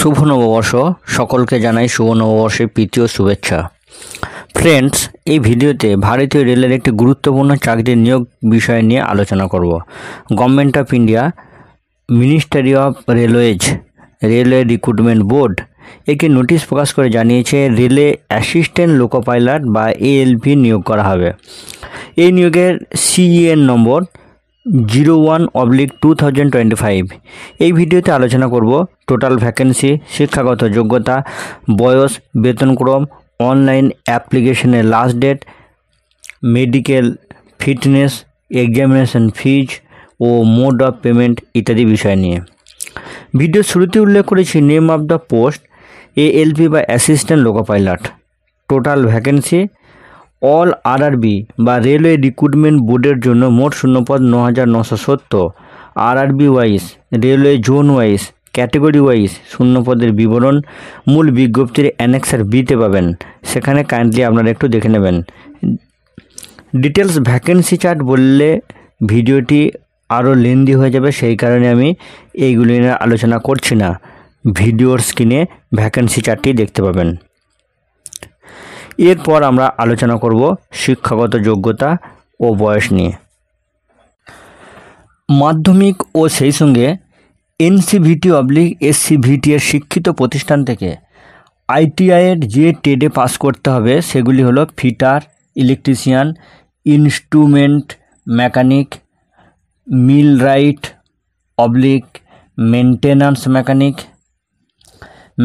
শুভ নববর্ষ সকলকে জানাই শুভ নববর্ষের প্রীতি ও শুভেচ্ছা। ফ্রেন্ডস, এই ভিডিওতে ভারতীয় রেলের একটি গুরুত্বপূর্ণ চাকরির নিয়োগ বিষয় নিয়ে আলোচনা করব। Government of India, ministry of railways, railway recruitment board একটি নোটিশ প্রকাশ করে জানিয়েছে রেলে অ্যাসিস্ট্যান্ট লোকো পাইলট বা এএলপি নিয়োগ করা হবে। এই নিয়োগের সিইএন নম্বর 01/2025। এই ভিডিওতে আলোচনা করব টোটাল ভ্যাকেন্সি, শিক্ষাগত যোগ্যতা, বয়স, বেতনক্রম, অনলাইন অ্যাপ্লিকেশনের last date, medical fitness, examination fees ও মোড অফ পেমেন্ট ইত্যাদি বিষয় নিয়ে। ভিডিও শুরুতে উল্লেখ করেছি name of the post ALP বা assistant loco pilot. Total vacancy all RRB বা রেলওয়ে রিক্রুটমেন্ট বোর্ডের জন্য মোট শূন্যপদ ৯৯৭০। RRB wise, railway zone wise, category wise শূন্যপদের বিবরণ মূল বিজ্ঞপ্তির অ্যানেক্সার বিতে পাবেন, সেখানে কাইন্ডলি আপনারা একটু দেখে নেবেন। ডিটেলস ভ্যাকেন্সি চার্ট বললে ভিডিওটি আরও লেন্দি হয়ে যাবে, সেই কারণে আমি এইগুলি নিয়ে আলোচনা করছি না। ভিডিওর স্ক্রিনে ভ্যাকেন্সি চার্টটি দেখতে পাবেন। এরপর আমরা আলোচনা করব শিক্ষাগত যোগ্যতা ও বয়স নিয়ে। মাধ্যমিক ও সেই সঙ্গে NCVT/SCVT এর শিক্ষিত প্রতিষ্ঠান থেকে ITI-এর যে ট্রেডে পাস করতে হবে সেগুলি হলো fitter, electrician, instrument mechanic, millwright maintenance mechanic,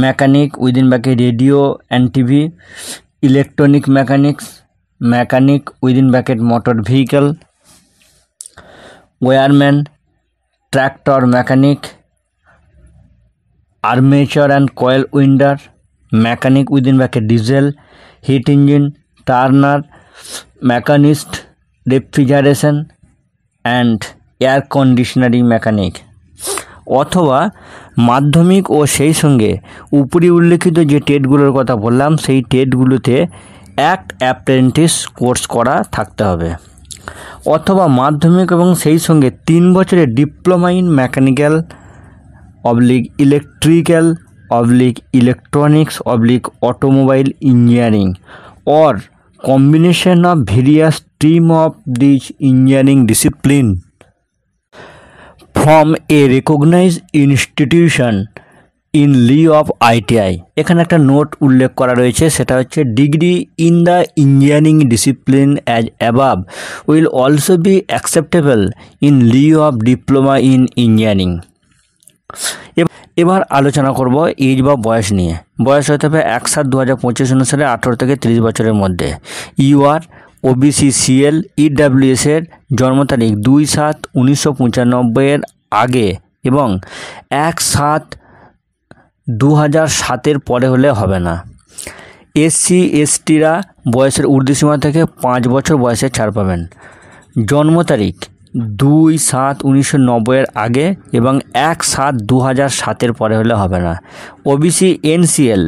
mechanic within bracket radio and TV, electronic mechanics, mechanic within bracket motor vehicle, wireman, tractor mechanic, armature and coil winder, mechanic within bracket diesel, heat engine, turner, machinist, refrigeration and air conditioning mechanic. অথবা মাধ্যমিক ও সেই সঙ্গে উপরি উল্লেখিত যে ট্রেডগুলোর কথা বললাম সেই ট্রেডগুলোতে অ্যাপ্রেন্টিস কোর্স করা থাকতে হবে। অথবা মাধ্যমিক এবং সেই সঙ্গে 3 বছরের diploma in mechanical electrical electronics automobile engineering or combination of various stream of this engineering discipline from a recognized institution in lieu of ITI। এখানে একটা নোট উল্লেখ করা রয়েছে, সেটা হচ্ছে degree in the engineering discipline as above will also be acceptable in Liu of diploma in engineering. এবার আলোচনা করব এজ বা বয়স নিয়ে। বয়স হতে হবে 1/7/2025 অনুসারে 18 থেকে 30 বছরের মধ্যে। ইউআর ওবিসি সিএল ইডব্লিউএস এর জন্ম তারিখ 2/7/1995 এর আগে এবং 1/7/2007 পরে হলে হবে না। SC STরা বয়সের ঊর্ধ্বসীমা থেকে 5 বছর বয়সে ছাড় পাবেন। জন্ম তারিখ 2/7/1990 এর আগে এবং 1/7/2007 পরে হলে হবে না। ওবিসি NCL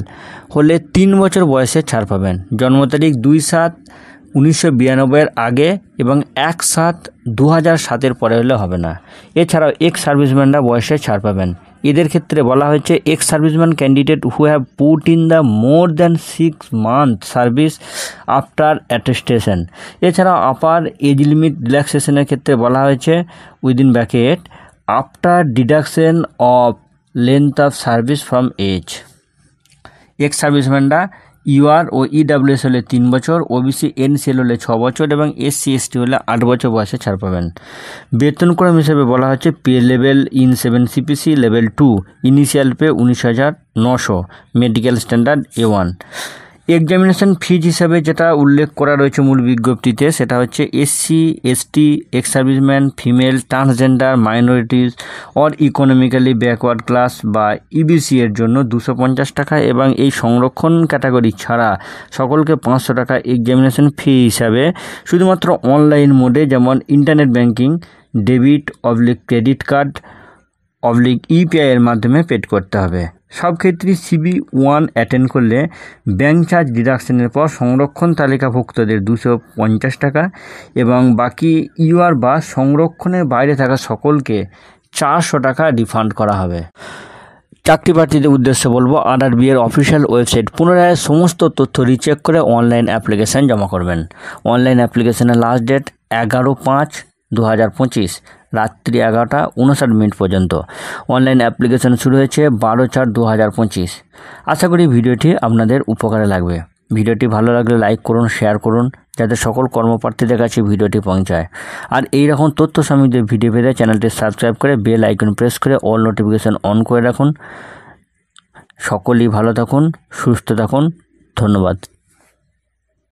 হলে 3 বছর বয়সে ছাড় পাবেন। জন্ম তারিখ 2/7/1992 এর আগে এবং 1/7/2007 পরে হলে হবে না। এছাড়াও এক্স সার্ভিসম্যানরা বয়সে ছাড় পাবেন। এদের ক্ষেত্রে বলা হয়েছে ex serviceman candidate who have put in the more than 6 month service after attestation. এছাড়াও আপার এজ লিমিট রিল্যাক্সেশনের ক্ষেত্রে বলা হয়েছে within bracket after deduction of length of service from age. Ex সার্ভিসম্যানরা ইউআর ও ইডব্লিউএস হলে 3 বছর, ওবিসি NCL হলে 6 বছর এবং SC ST হলে 8 বছর বয়সে ছাড় পাবেন। বেতনক্রম হিসেবে বলা হচ্ছে pay level in 7 CPC level 2 initial pay 19,900, medical standard A1। Examination fees হিসাবে যেটা উল্লেখ করা রয়েছে মূল বিজ্ঞপ্তিতে সেটা হচ্ছে SC ST, ex serviceman, female, transgender, minorities or economically backward class বা EBC এর জন্য 250 টাকা এবং এই সংরক্ষণ ক্যাটাগরি ছাড়া সকলকে 500 টাকা এক্সামিনেশন ফি হিসাবে শুধুমাত্র অনলাইন মোডে যেমন ইন্টারনেট ব্যাঙ্কিং, ডেবিট/ক্রেডিট কার্ড ইউপিআই এর মাধ্যমে পেড করতে হবে। সব ক্ষেত্রে CB1 অ্যাটেন্ড করলে ব্যাঙ্ক চার্জ ডিডাকশনের পর সংরক্ষণ তালিকাভুক্তদের 250 টাকা এবং বাকি ইউআর বা সংরক্ষণের বাইরে থাকা সকলকে 400 টাকা রিফান্ড করা হবে। চাকরি প্রার্থীদের উদ্দেশ্যে বলবো, RRB এর অফিসিয়াল ওয়েবসাইট পুনরায় সমস্ত তথ্য রিচেক করে অনলাইন অ্যাপ্লিকেশান জমা করবেন। অনলাইন অ্যাপ্লিকেশানের লাস্ট ডেট 11/5/2025 রাত্রি 11:59 পর্যন্ত। অনলাইন অ্যাপ্লিকেশান শুরু হয়েছে 12/4/2025। আশা করি ভিডিওটি আপনাদের উপকারে লাগবে। ভিডিওটি ভালো লাগলে লাইক করুন, শেয়ার করুন, যাতে সকল কর্মপ্রার্থীদের কাছে ভিডিওটি পৌঁছায়। আর এই রকম তথ্য সমৃদ্ধ ভিডিও পেতে চ্যানেলটি সাবস্ক্রাইব করে বেল আইকন প্রেস করে অল নোটিফিকেশন অন করে রাখুন। সকলেই ভালো থাকুন, সুস্থ থাকুন। ধন্যবাদ।